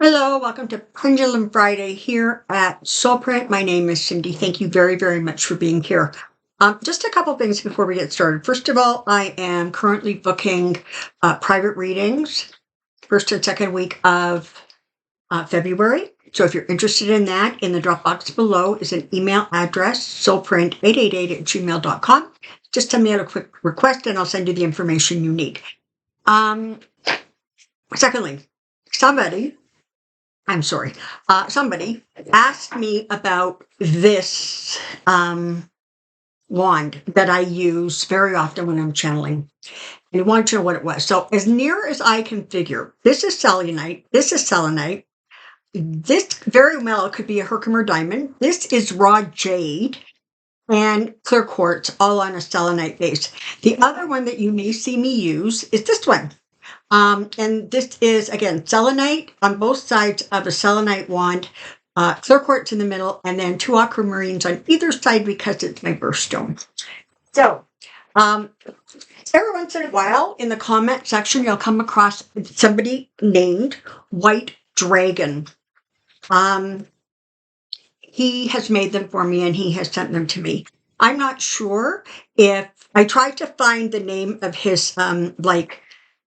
Hello, welcome to Pendulum Friday here at Soulprint. My name is Cyndy. Thank you very, very much for being here. Just a couple things before we get started. First of all, I am currently booking private readings first and second week of February. So if you're interested in that, in the drop box below is an email address, soulprint888@gmail.com. Just send me out a quick request and I'll send you the information you need. Secondly, somebody asked me about this wand that I use very often when I'm channeling. And he wanted to know what it was. So as near as I can figure, this is selenite. This is selenite. This very well could be a Herkimer diamond. This is raw jade and clear quartz, all on a selenite base. The other one that you may see me use is this one. And this is, again, selenite on both sides of a selenite wand, clear quartz in the middle, and then 2 aquamarines on either side because it's my birthstone. So, every once in a while in the comment section, you'll come across somebody named White Dragon. He has made them for me and he has sent them to me. I'm not sure if I tried to find the name of his,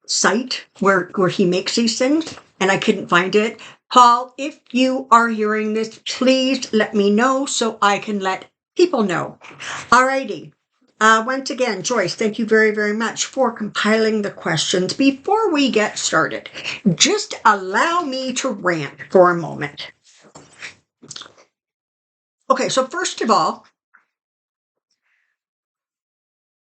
site where he makes these things and I couldn't find it. Paul, if you are hearing this, please let me know so I can let people know. Alrighty. Once again, Joyce, thank you very, very much for compiling the questions. Before we get started, just allow me to rant for a moment. Okay, so first of all,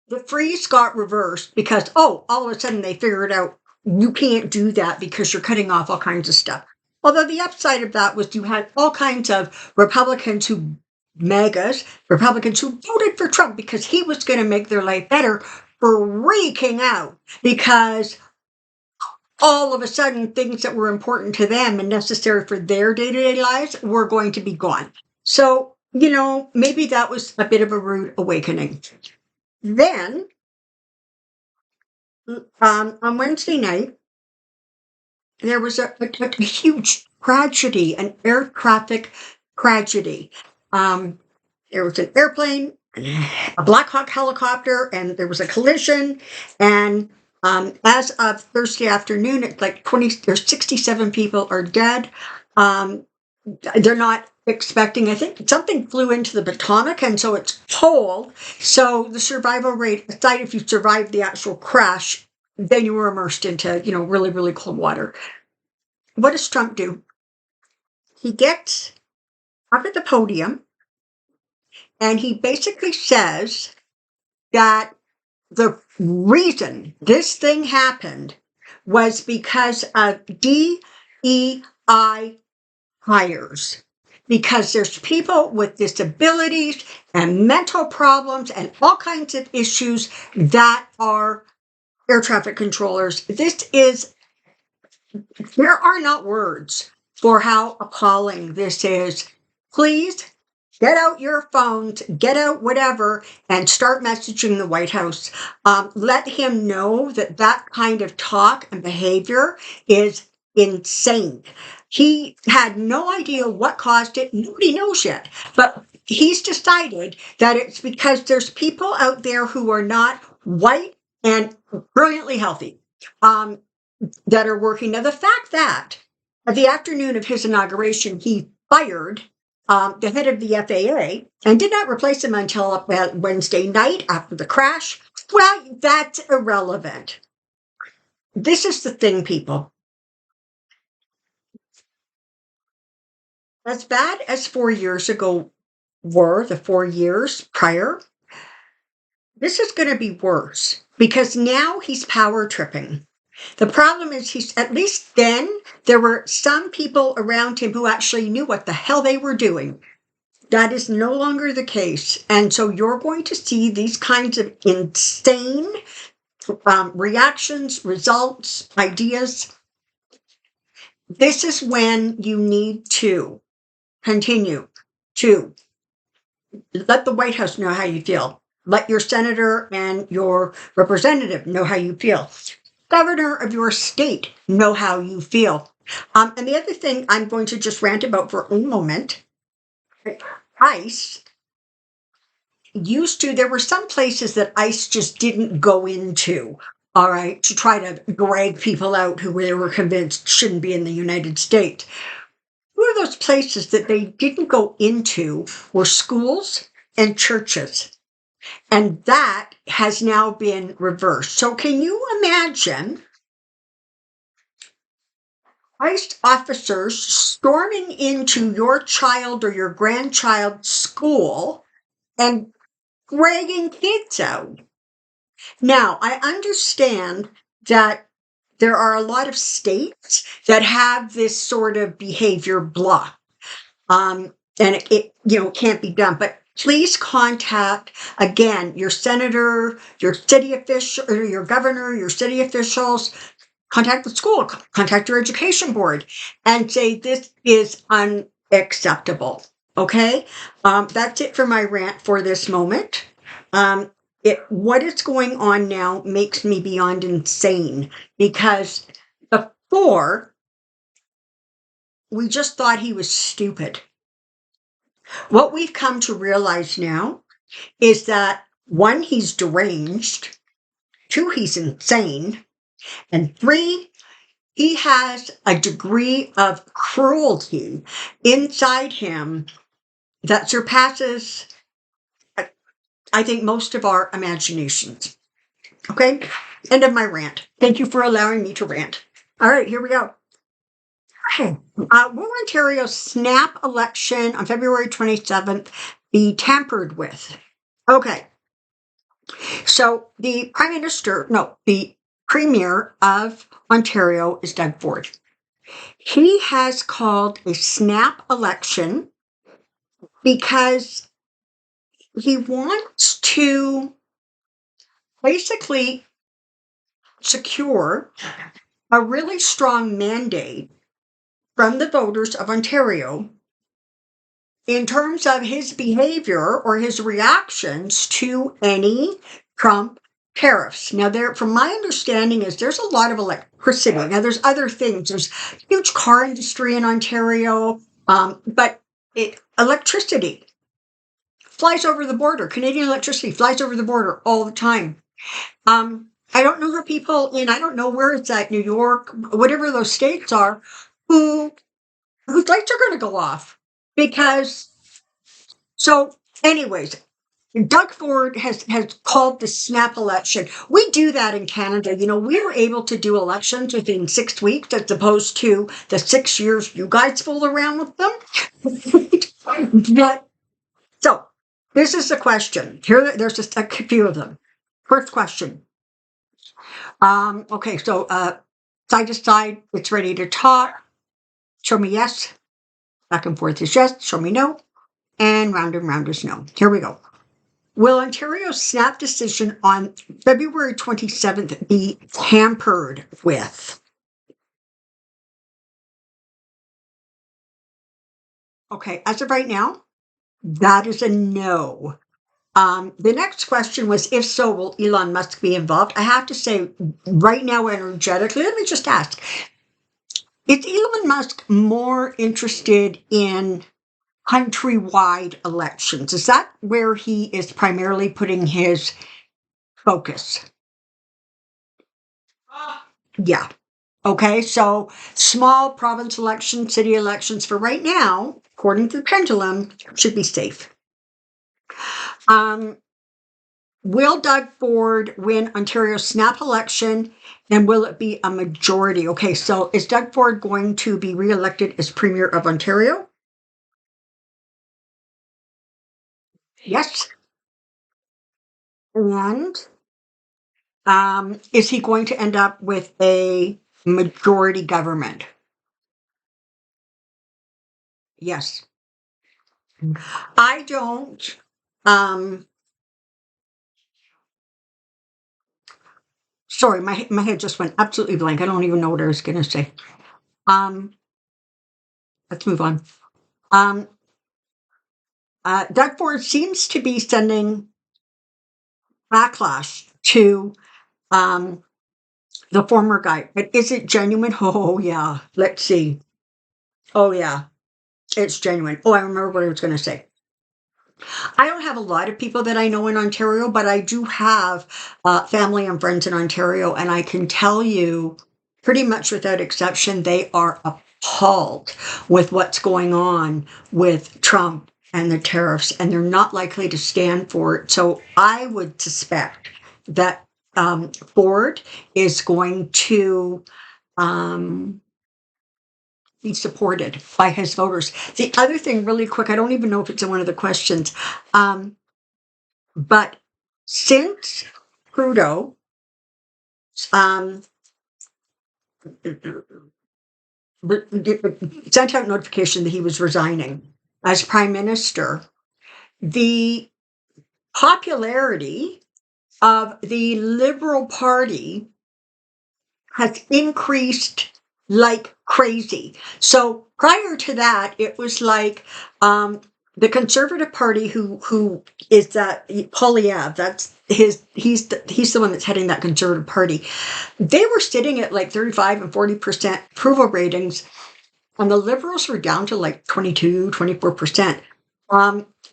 the freeze got reversed because, all of a sudden they figured out you can't do that because you're cutting off all kinds of stuff. Although the upside of that was you had all kinds of Republicans who voted for Trump because he was going to make their life better, freaking out because all of a sudden things that were important to them and necessary for their day-to-day lives were going to be gone. So, maybe that was a bit of a rude awakening. Then, on Wednesday night, there was a huge tragedy, an air traffic tragedy. There was an airplane, a Black Hawk helicopter, and there was a collision. And as of Thursday afternoon, it's like 67 people are dead. They're not expecting, I think something flew into the Potomac, and so it's cold. So the survival rate, aside if you survived the actual crash, then you were immersed into, really, really cold water. What does Trump do? He gets up at the podium and he basically says that the reason this thing happened was because of DEI hires. Because there's people with disabilities and mental problems and all kinds of issues that are air traffic controllers. There are not words for how appalling this is. Please get out your phones, get out whatever, and start messaging the White House. Let him know that kind of talk and behavior is insane. He had no idea what caused it. Nobody knows yet. But he's decided that it's because there's people out there who are not white and brilliantly healthy that are working. Now, the fact that at the afternoon of his inauguration, he fired the head of the FAA and did not replace him until Wednesday night after the crash, well, that's irrelevant. This is the thing, people. As bad as 4 years ago were, the 4 years prior, this is going to be worse because now he's power tripping. The problem is at least then there were some people around him who actually knew what the hell they were doing. That is no longer the case. And so you're going to see these kinds of insane reactions, results, ideas. This is when you need to continue to let the White House know how you feel. Let your senator and your representative know how you feel. governor of your state know how you feel. And the other thing I'm going to just rant about for a moment, ICE there were some places that ICE just didn't go into, all right, to try to drag people out who they were convinced shouldn't be in the United States. One of those places that they didn't go into were schools and churches. And that has now been reversed. So can you imagine ICE officers storming into your child or your grandchild's school and dragging kids out? Now, I understand that there are a lot of states that have this sort of behavior blocked. And it can't be done. But please contact, again, your senator, your city official, or your governor, your city officials. Contact the school, contact your education board, and say this is unacceptable. Okay? That's it for my rant for this moment. What is going on now makes me beyond insane, because before we just thought he was stupid. What we've come to realize now is that 1, he's deranged, 2, he's insane, and 3, he has a degree of cruelty inside him that surpasses, I think, most of our imaginations. Okay? End of my rant. Thank you for allowing me to rant. All right, here we go. Okay. Will Ontario's snap election on February 27th be tampered with? Okay. So the Premier of Ontario is Doug Ford. He has called a snap election because he wants to basically secure a really strong mandate from the voters of Ontario in terms of his behavior or his reactions to any Trump tariffs. Now, from my understanding, there's a lot of electricity. Now, there's other things. There's huge car industry in Ontario, but electricity flies over the border. Canadian electricity flies over the border all the time. I don't know the people I don't know where it's at, New York, whatever those states are, whose lights are going to go off. So anyways, Doug Ford has called the snap election. We do that in Canada. We were able to do elections within 6 weeks as opposed to the 6 years you guys fool around with them. So this is the question. There's just a few of them. First question. Okay, so side to side, it's ready to talk. Show me yes. Back and forth is yes. Show me no. And round is no. Here we go. Will Ontario's snap decision on February 27th be tampered with? Okay, as of right now, that is a no. The next question was, if so, will Elon Musk be involved? I have to say, right now, energetically, let me just ask, is Elon Musk more interested in countrywide elections? Is that where he is primarily putting his focus? Yeah. Okay, so small province elections, city elections for right now, according to the pendulum, should be safe. Will Doug Ford win Ontario's snap election, and will it be a majority? Okay, so is Doug Ford going to be reelected as Premier of Ontario? Yes. And is he going to end up with a majority government? Yes. I don't. Sorry, my head just went absolutely blank. I don't even know what I was going to say. Let's move on. Doug Ford seems to be sending backlash to The former guy. But is it genuine? Oh, yeah. Let's see. Oh, yeah. It's genuine. Oh, I remember what I was going to say. I don't have a lot of people that I know in Ontario, but I do have family and friends in Ontario, and I can tell you pretty much without exception, they are appalled with what's going on with Trump and the tariffs, and they're not likely to stand for it. So I would suspect that Ford is going to um, be supported by his voters. The other thing, really quick, I don't even know if it's in one of the questions. But since Trudeau um, sent out notification that he was resigning as prime minister, the popularity of the Liberal Party has increased like crazy. So prior to that, it was like the Conservative Party, who is that Polyev, that's he's the one that's heading that Conservative Party. They were sitting at like 35 and 40% approval ratings, and the Liberals were down to like 22, 24%.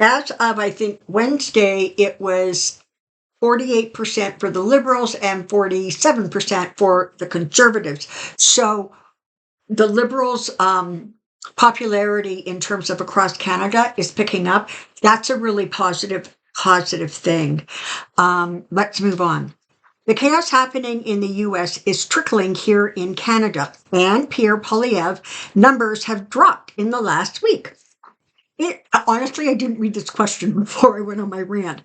As of I think Wednesday, it was 48% for the Liberals and 47% for the Conservatives. So the Liberals' popularity in terms of across Canada is picking up. That's a really positive thing. Let's move on. The chaos happening in the US is trickling here in Canada, and Pierre Poilievre numbers have dropped in the last week. Honestly, I didn't read this question before I went on my rant.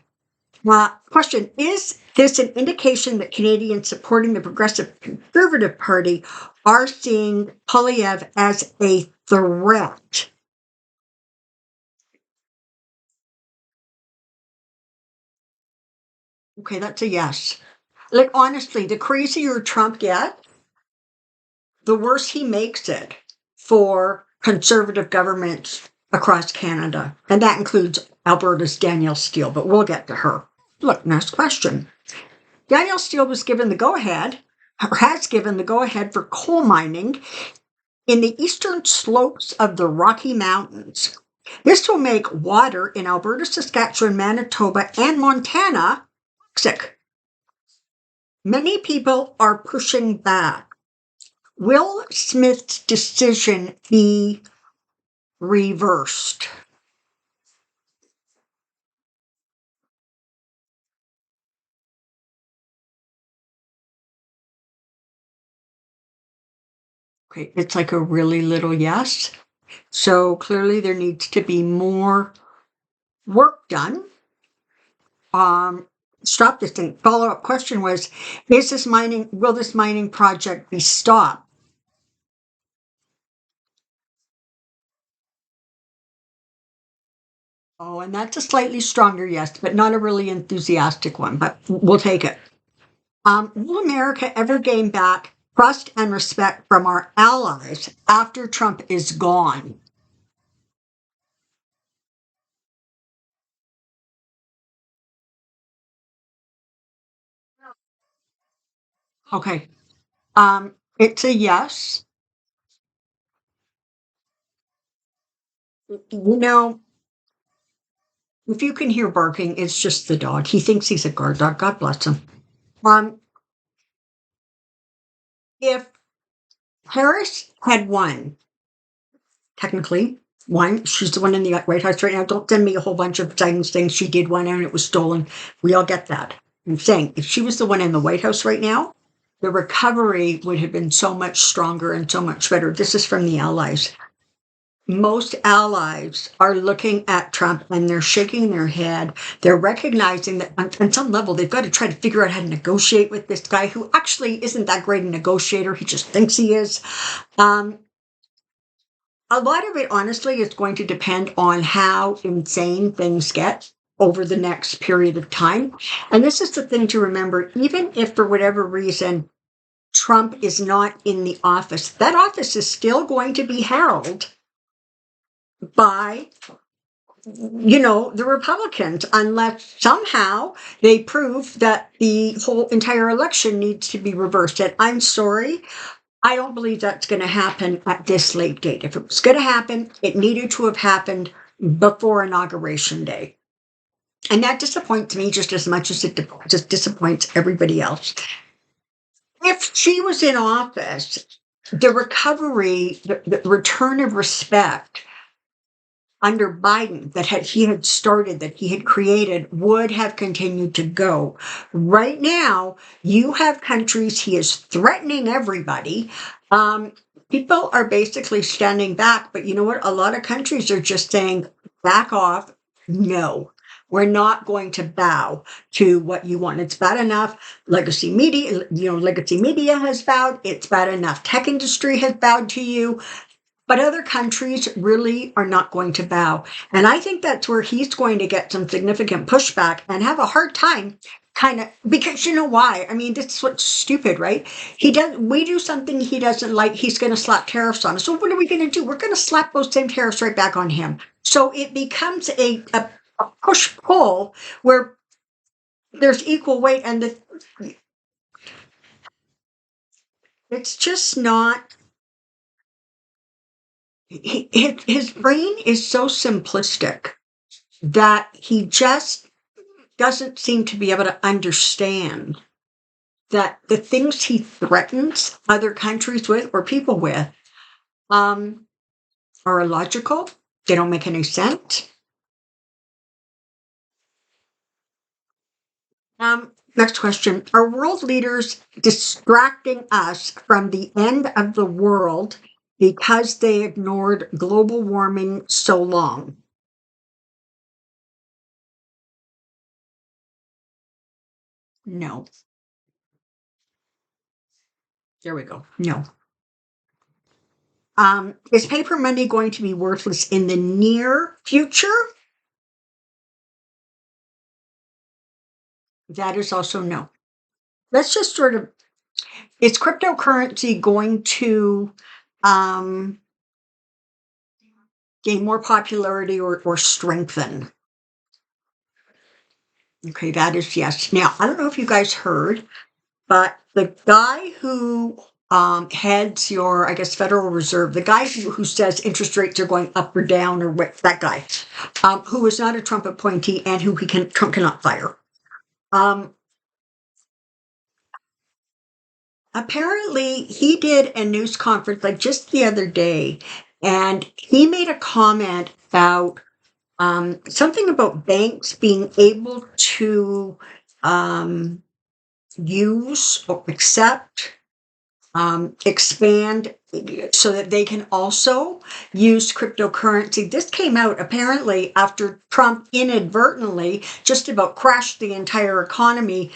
Question, is this an indication that Canadians supporting the Progressive Conservative Party are seeing Poilievre as a threat? Okay, that's a yes. Like, honestly, the crazier Trump gets, the worse he makes it for conservative governments across Canada. And that includes Alberta's Danielle Steele, but we'll get to her. Look, next question. Danielle Steele was given the go-ahead, or has given the go-ahead for coal mining in the eastern slopes of the Rocky Mountains. This will make water in Alberta, Saskatchewan, Manitoba, and Montana toxic. Many people are pushing back. Will Smith's decision be reversed? Okay, it's like a really little yes. So clearly there needs to be more work done. Stop this thing. Follow-up question was, will this mining project be stopped? Oh, and that's a slightly stronger yes, but not a really enthusiastic one, but we'll take it. Will America ever gain back trust and respect from our allies after Trump is gone? Okay. It's a yes. You know, if you can hear barking, it's just the dog. He thinks he's a guard dog. God bless him. Um, if Harris had won, technically, one, she's the one in the White House right now. Don't send me a whole bunch of things saying she did one and it was stolen. We all get that. I'm saying if she was the one in the White House right now, the recovery would have been so much stronger and so much better. This is from the allies. Most allies are looking at Trump and they're shaking their head. They're recognizing that on some level, they've got to try to figure out how to negotiate with this guy who actually isn't that great a negotiator. He just thinks he is. Um, a lot of it, honestly, is going to depend on how insane things get over the next period of time. And this is the thing to remember, even if for whatever reason Trump is not in the office, that office is still going to be held by the Republicans, unless somehow they prove that the whole entire election needs to be reversed. And I'm sorry, I don't believe that's going to happen at this late date. If it was going to happen, it needed to have happened before Inauguration Day. And that disappoints me just as much as it just disappoints everybody else. If she was in office, the recovery, the return of respect under Biden he had started, that he had created, would have continued to go. Right now, you have countries, he is threatening everybody. People are basically standing back, but you know what? A lot of countries are just saying, back off. No, we're not going to bow to what you want. It's bad enough. Legacy media has bowed. It's bad enough. Tech industry has bowed to you. But other countries really are not going to bow. And I think that's where he's going to get some significant pushback and have a hard time because you know why? I mean, this is what's stupid, right? We do something he doesn't like, he's going to slap tariffs on us. So what are we going to do? We're going to slap those same tariffs right back on him. So it becomes a push-pull where there's equal weight, and it's just not. His brain is so simplistic that he just doesn't seem to be able to understand that the things he threatens other countries with or people with are illogical. They don't make any sense. Next question. Are world leaders distracting us from the end of the world because they ignored global warming so long? No. There we go. No. Is paper money going to be worthless in the near future? That is also no. Let's just is cryptocurrency going to um, gain more popularity or strengthen? Okay, that is yes. Now, I don't know if you guys heard, but the guy who heads your, I guess, Federal Reserve, the guy who says interest rates are going up or down, or what, that guy, who is not a Trump appointee and who Trump cannot fire. Apparently, he did a news conference like just the other day, and he made a comment about something about banks being able to use or accept, expand so that they can also use cryptocurrency. This came out apparently after Trump inadvertently just about crashed the entire economy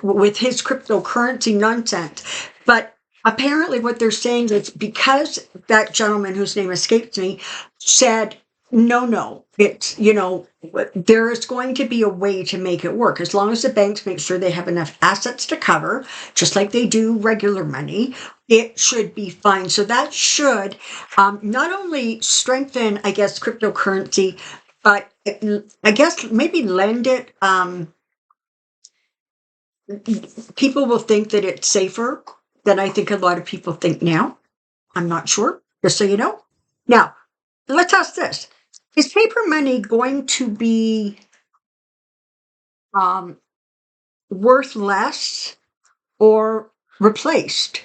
with his cryptocurrency nonsense. But apparently what they're saying is because that gentleman whose name escapes me said, no, it's, there is going to be a way to make it work as long as the banks make sure they have enough assets to cover, just like they do regular money. It should be fine. So that should not only strengthen, I guess, cryptocurrency, but I guess maybe lend it. People will think that it's safer than I think a lot of people think now. I'm not sure, just so you know. Now, let's ask this. Is paper money going to be worth less or replaced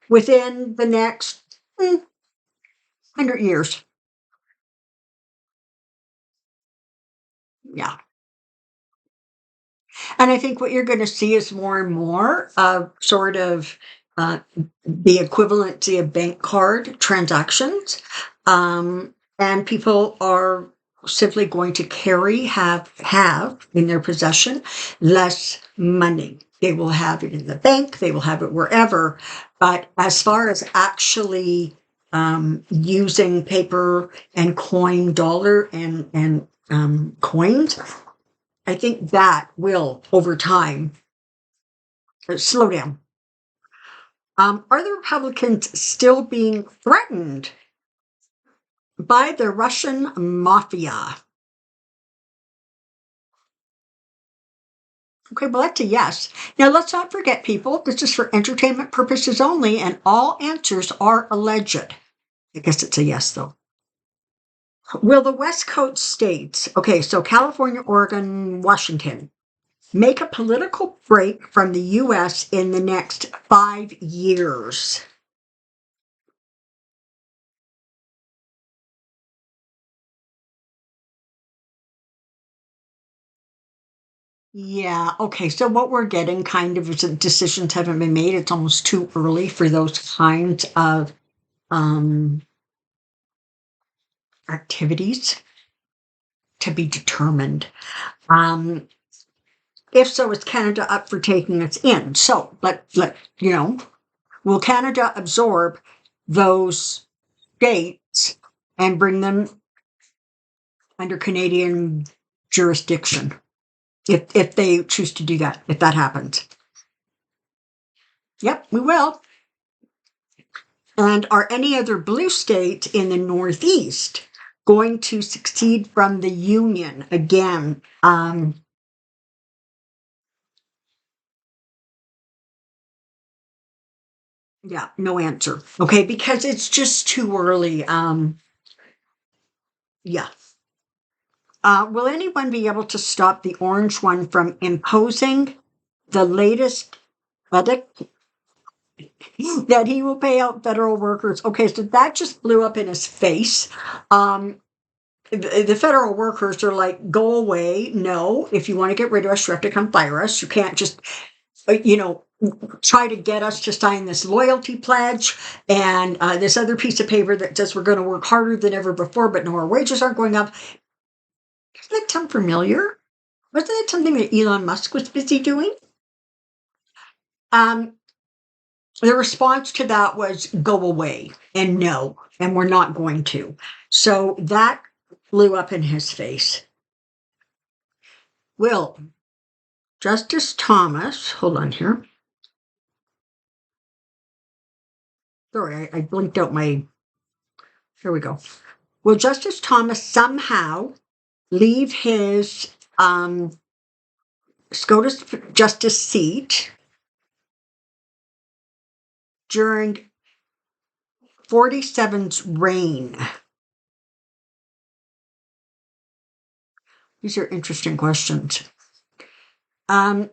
within the next 100 years? Yeah. And I think what you're going to see is more and more of sort of the equivalency of bank card transactions. And people are simply going to have in their possession less money. They will have it in the bank, they will have it wherever. But as far as actually using paper and coin, dollar and coins, I think that will, over time, slow down. Are the Republicans still being threatened by the Russian mafia. Okay, well, that's a yes. Now, let's not forget, people, this is for entertainment purposes only, and all answers are alleged. I guess it's a yes, though. Will the West Coast states, okay, so California, Oregon, Washington, make a political break from the U.S. in the next 5 years? Yeah, okay, so what we're getting kind of is that decisions haven't been made. It's almost too early for those kinds of um, activities to be determined. Um, if so, is Canada up for taking us in? So will Canada absorb those states and bring them under Canadian jurisdiction if they choose to do that, if that happens? Yep, we will. And are any other blue states in the Northeast going to succeed from the Union again? Yeah, no answer. Okay, because it's just too early. Yeah. Will anyone be able to stop the orange one from imposing the latest edict that he will pay out federal workers? Okay, so that just blew up in his face. Um, the federal workers are like, go away. No, if you want to get rid of us, you have to come fire us. You can't just, you know, try to get us to sign this loyalty pledge and this other piece of paper that says we're going to work harder than ever before, but no, our wages aren't going up. Doesn't that sound familiar? Wasn't it something that Elon Musk was busy doing? Um, the response to that was go away and no, and we're not going to. So that blew up in his face. Will Justice Thomas, hold on here. Sorry, I blinked out my, here we go. Will Justice Thomas somehow leave his SCOTUS justice seat during 47's reign? These are interesting questions. Um,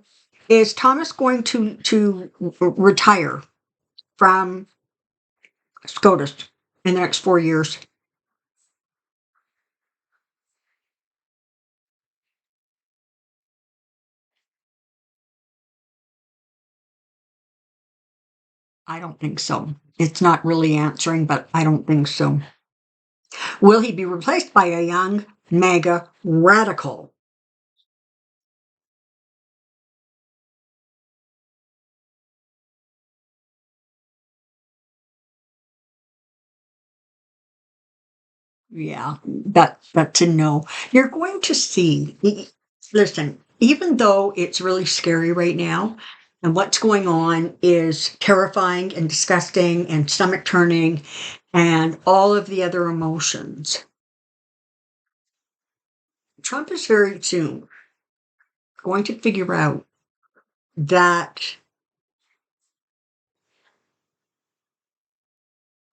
is Thomas going to retire from SCOTUS in the next 4 years? I don't think so. It's not really answering, but I don't think so. Will he be replaced by a young MAGA radical? Yeah, that's a no. You're going to see. Listen, even though it's really scary right now, and what's going on is terrifying and disgusting and stomach turning, and all of the other emotions. Trump is very soon going to figure out that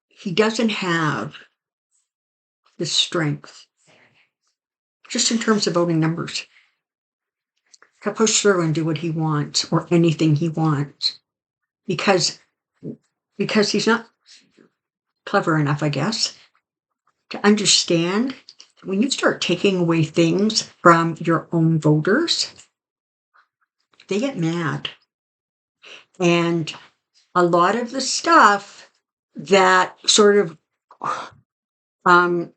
he doesn't have the strength, just in terms of voting numbers, to push through and do what he wants or anything he wants because he's not clever enough, I guess, to understand when you start taking away things from your own voters, they get mad. And a lot of the stuff that sort of um,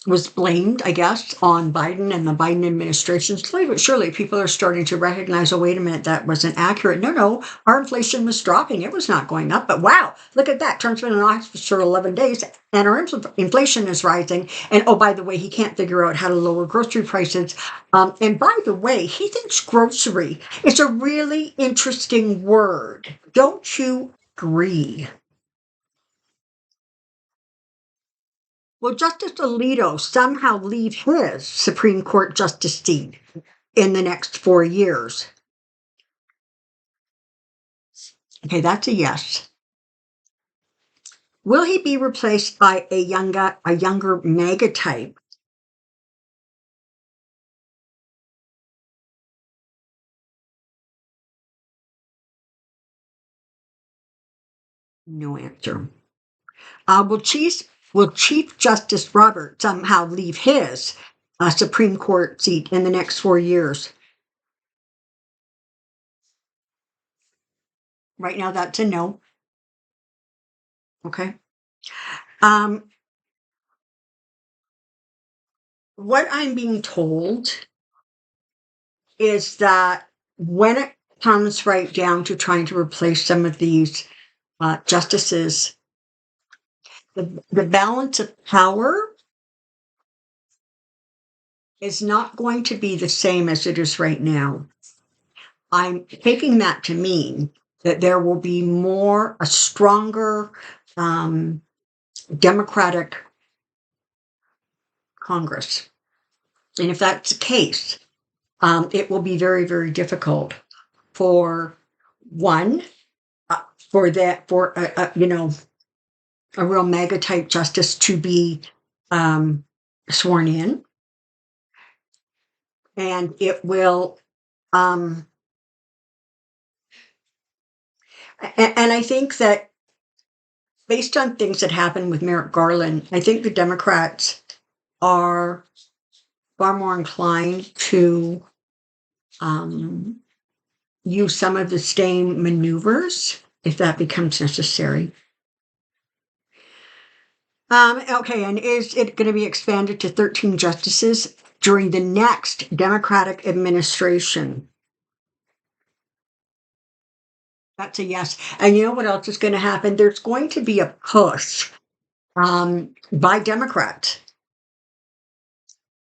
was blamed, I guess, on Biden and the Biden administration. Slowly but surely, people are starting to recognize, oh, wait a minute, that wasn't accurate. No, our inflation was dropping. It was not going up. But wow, look at that. Trump's been in office for 11 days and our inflation is rising. And oh, by the way, he can't figure out how to lower grocery prices. And by the way, he thinks grocery is a really interesting word. Don't you agree? Will Justice Alito somehow leave his Supreme Court justice seat in the next 4 years? Okay, that's a yes. Will he be replaced by a younger MAGA type? No answer. Will Chief Justice Roberts somehow leave his Supreme Court seat in the next 4 years? Right now, that's a no. Okay. Um, what I'm being told is that when it comes right down to trying to replace some of these justices, the balance of power is not going to be the same as it is right now. I'm taking that to mean that there will be a stronger Democratic Congress. And if that's the case, it will be very, very difficult for one, for a real mega type justice to be sworn in. And it will, and I think that based on things that happened with Merrick Garland, I think the Democrats are far more inclined to use some of the same maneuvers if that becomes necessary. Okay, and is it going to be expanded to 13 justices during the next Democratic administration? That's a yes. And you know what else is going to happen? There's going to be a push by Democrats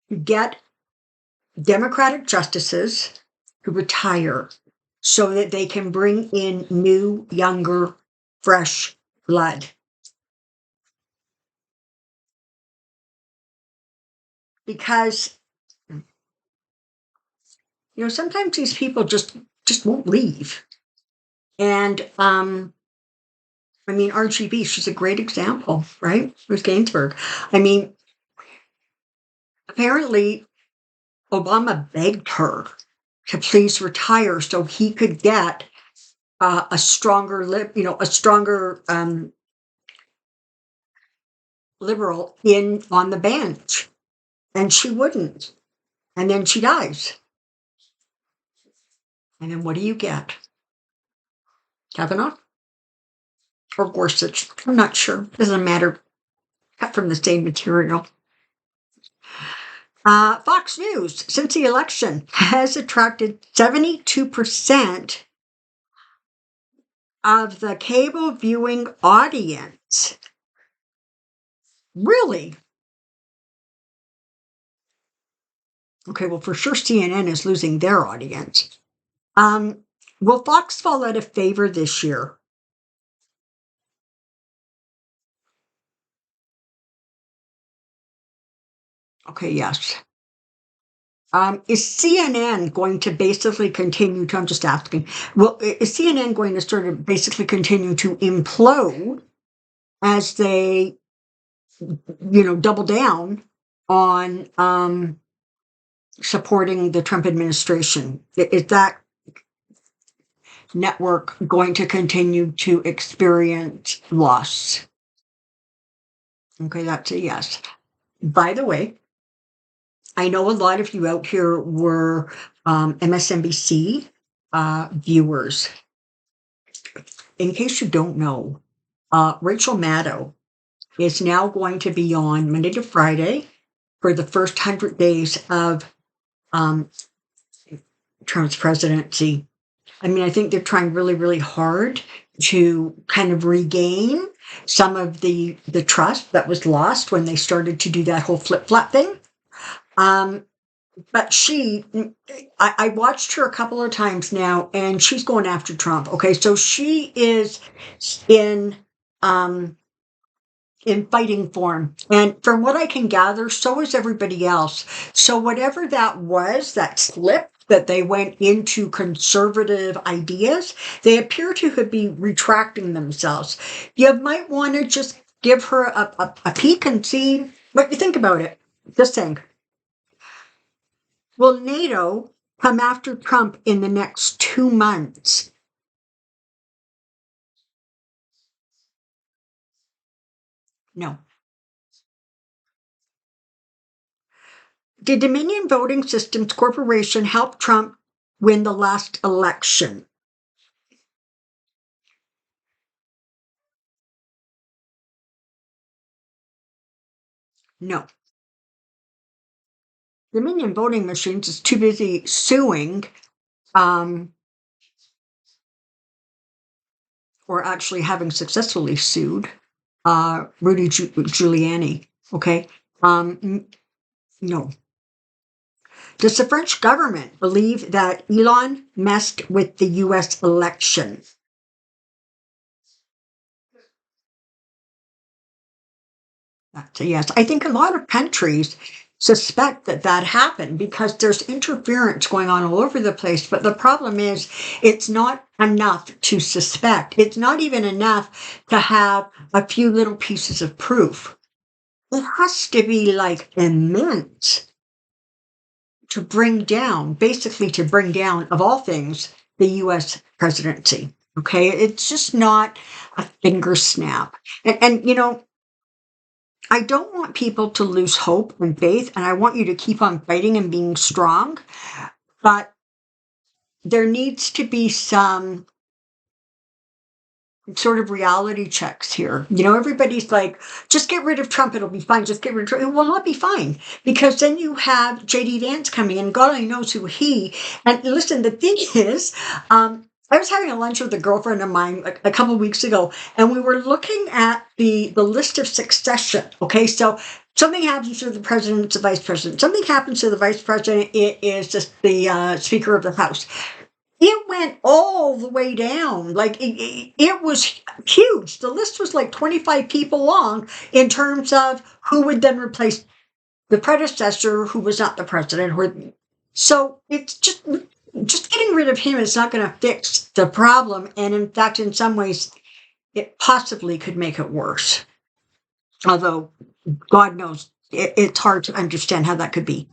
to get Democratic justices to retire so that they can bring in new, younger, fresh blood. Because sometimes these people just won't leave. And RGB, she's a great example, right? Ruth Ginsburg. Apparently Obama begged her to please retire so he could get a stronger liberal in on the bench, and she wouldn't. And then she dies. And then what do you get? Kavanaugh or Gorsuch? I'm not sure. Doesn't matter. Cut from the same material. Fox News, since the election, has attracted 72% of the cable viewing audience. Really? Okay, well, for sure CNN is losing their audience. Will Fox fall out of favor this year? Okay, yes. Is CNN going to basically continue to, I'm just asking, is CNN going to sort of basically continue to implode as they, double down on supporting the Trump administration? Is that network going to continue to experience loss? Okay, that's a yes. By the way, I know a lot of you out here were MSNBC viewers. In case you don't know, Rachel Maddow is now going to be on Monday to Friday for the first 100 days of Trump's presidency. I think they're trying really, really hard to kind of regain some of the trust that was lost when they started to do that whole flip-flop thing. But I watched her a couple of times now, and she's going after Trump. Okay, so she is in in fighting form. And from what I can gather, so is everybody else. So whatever that was, that slip that they went into conservative ideas, they appear to be retracting themselves. You might want to just give her a peek and see what you think about it. Just saying. Will NATO come after Trump in the next 2 months? No. Did Dominion Voting Systems Corporation help Trump win the last election? No. Dominion Voting Machines is too busy suing, um, or actually having successfully sued, Rudy Giuliani. Okay. No. Does the French government believe that Elon messed with the US election? That's a yes. I think a lot of countries suspect that that happened because there's interference going on all over the place. But the problem is, it's not enough to suspect. It's not even enough to have a few little pieces of proof. It has to be like immense to bring down, basically to bring down, of all things, the US presidency. Okay. It's just not a finger snap. And I don't want people to lose hope and faith, and I want you to keep on fighting and being strong. But there needs to be some sort of reality checks here. Everybody's like, just get rid of Trump, it'll be fine. Just get rid of Trump. It will not be fine because then you have JD Vance coming in. God only knows who he. And listen, the thing is, I was having a lunch with a girlfriend of mine a couple of weeks ago, and we were looking at the list of succession. Okay, so something happens to the president, the vice president. Something happens to the vice president, it is just the Speaker of the House. It went all the way down. Like it was huge. The list was like 25 people long in terms of who would then replace the predecessor who was not the president. So it's just getting rid of him is not going to fix the problem. And in fact, in some ways, it possibly could make it worse. Although, God knows, it's hard to understand how that could be.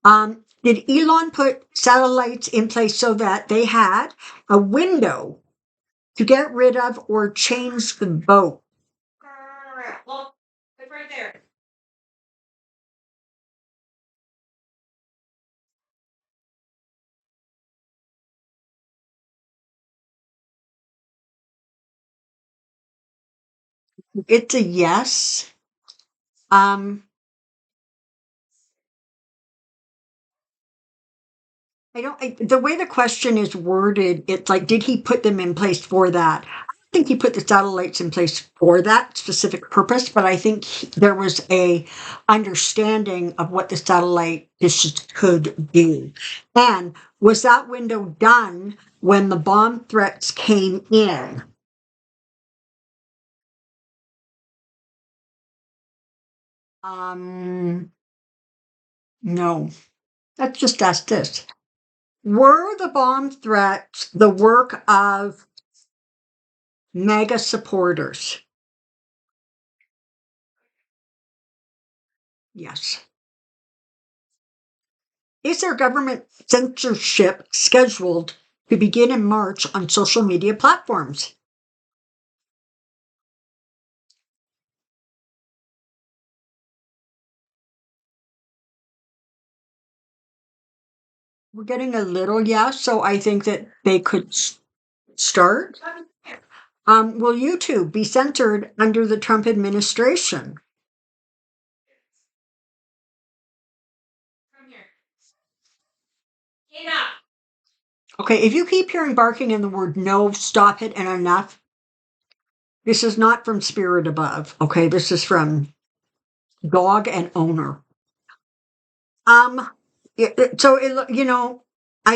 Did Elon put satellites in place so that they had a window to get rid of or change the boat? Well, it's right there. It's a yes. Um, the way the question is worded, it's like, did he put them in place for that? I don't think he put the satellites in place for that specific purpose, but I think there was a understanding of what the satellite dishes could do. And was that window done when the bomb threats came in? Um, no. Let's just ask this. Were the bomb threats the work of MAGA supporters? Yes. Is there government censorship scheduled to begin in March on social media platforms? We're getting a little yes, so I think that they could start. Will YouTube be censored under the Trump administration? Okay, if you keep hearing barking in the word no, stop it and enough. This is not from Spirit Above. Okay, this is from Dog and Owner. Um, I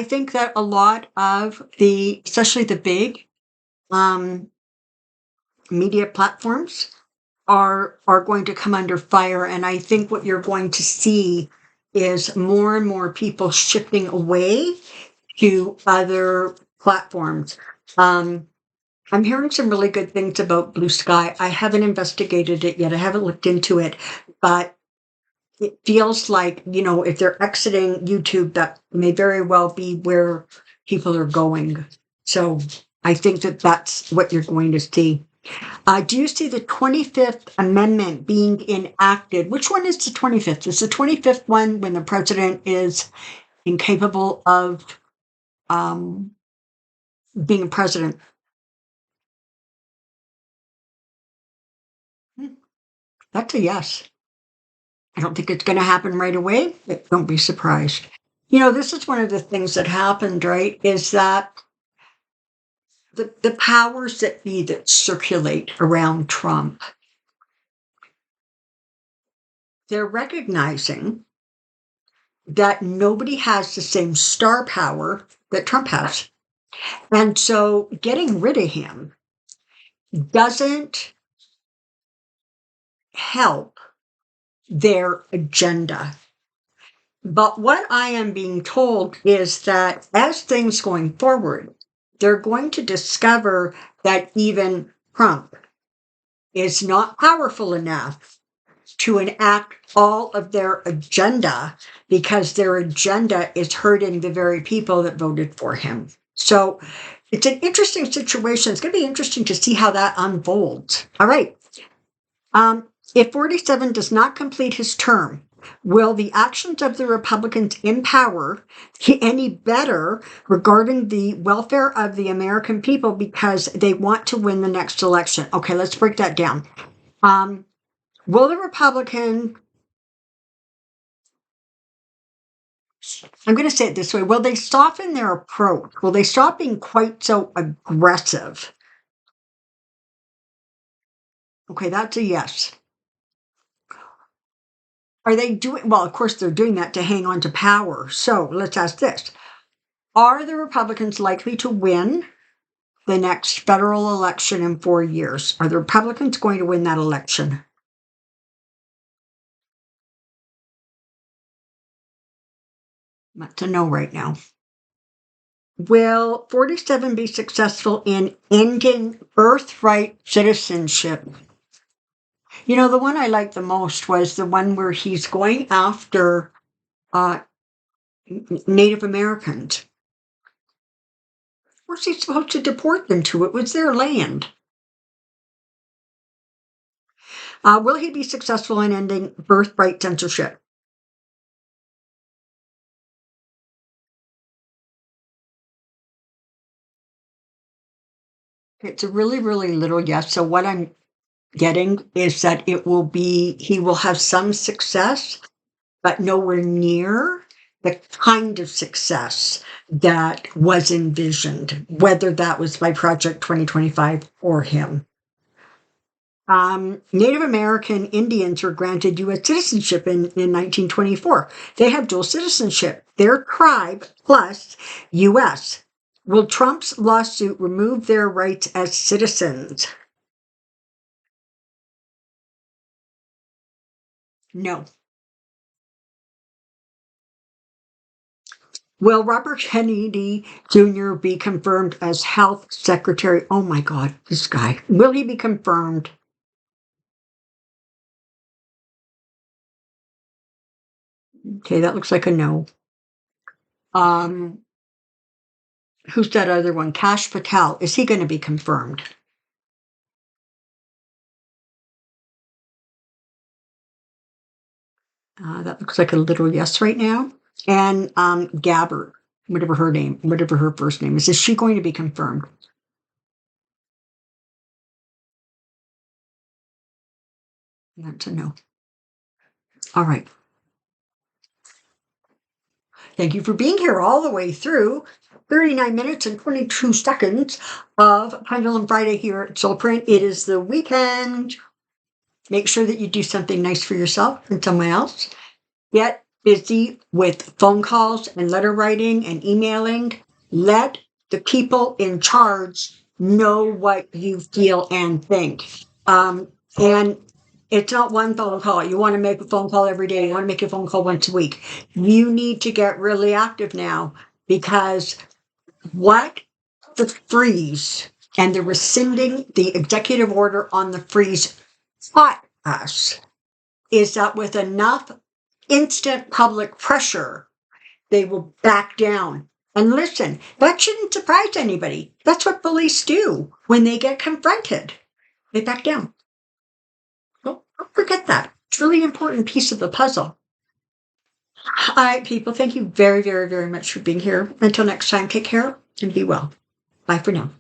think that a lot of especially the big um, media platforms, are going to come under fire. And I think what you're going to see is more and more people shifting away to other platforms. I'm hearing some really good things about Blue Sky. I haven't investigated it yet. I haven't looked into it, but it feels like, if they're exiting YouTube, that may very well be where people are going. So I think that that's what you're going to see. Do you see the 25th Amendment being enacted? Which one is the 25th? Is the 25th one when the president is incapable of being a president? That's a yes. I don't think it's going to happen right away, but don't be surprised. This is one of the things that happened, right? Is that the powers that be that circulate around Trump, they're recognizing that nobody has the same star power that Trump has. And so getting rid of him doesn't help their agenda. But what I am being told is that as things going forward, they're going to discover that even Trump is not powerful enough to enact all of their agenda because their agenda is hurting the very people that voted for him. So it's an interesting situation. It's going to be interesting to see how that unfolds. All right. If 47 does not complete his term, will the actions of the Republicans in power get any better regarding the welfare of the American people because they want to win the next election? Okay, let's break that down. Will the Republican, I'm going to say it this way, will they soften their approach? Will they stop being quite so aggressive? Okay, that's a yes. Are they doing, well, of course they're doing that to hang on to power. So let's ask this. Are the Republicans likely to win the next federal election in 4 years? Are the Republicans going to win that election? That's a no right now. Will 47 be successful in ending birthright citizenship? The one I liked the most was the one where he's going after Native Americans. Where's he supposed to deport them to? It was their land. Will he be successful in ending birthright censorship? It's a really, really little yes. So what I'm getting is that he will have some success, but nowhere near the kind of success that was envisioned, whether that was by Project 2025 or him. Native American Indians were granted U.S. citizenship in 1924. They have dual citizenship, their tribe plus U.S. Will Trump's lawsuit remove their rights as citizens? No. Will Robert Kennedy Jr. be confirmed as health secretary? Oh my God, this guy. Will he be confirmed? Okay, that looks like a no. Who's that other one? Kash Patel. Is he going to be confirmed? That looks like a little yes right now. And Gabbard, whatever her first name is she going to be confirmed? That's a no. All right. Thank you for being here all the way through 39 minutes and 22 seconds of Pendulum Friday here at Soulprint. It is the weekend. Make sure that you do something nice for yourself and someone else. Get busy with phone calls and letter writing and emailing. Let the people in charge know what you feel and think. And It's not one phone call. You want to make a phone call every day. You want to make a phone call once a week. You need to get really active now, because what the freeze and the rescinding the executive order on the freeze taught us is that with enough instant public pressure, they will back down. And listen, that shouldn't surprise anybody. That's what police do when they get confronted. They back down. Don't forget that. It's a really important piece of the puzzle. All right, people, thank you very, very, very much for being here. Until next time, take care and be well. Bye for now.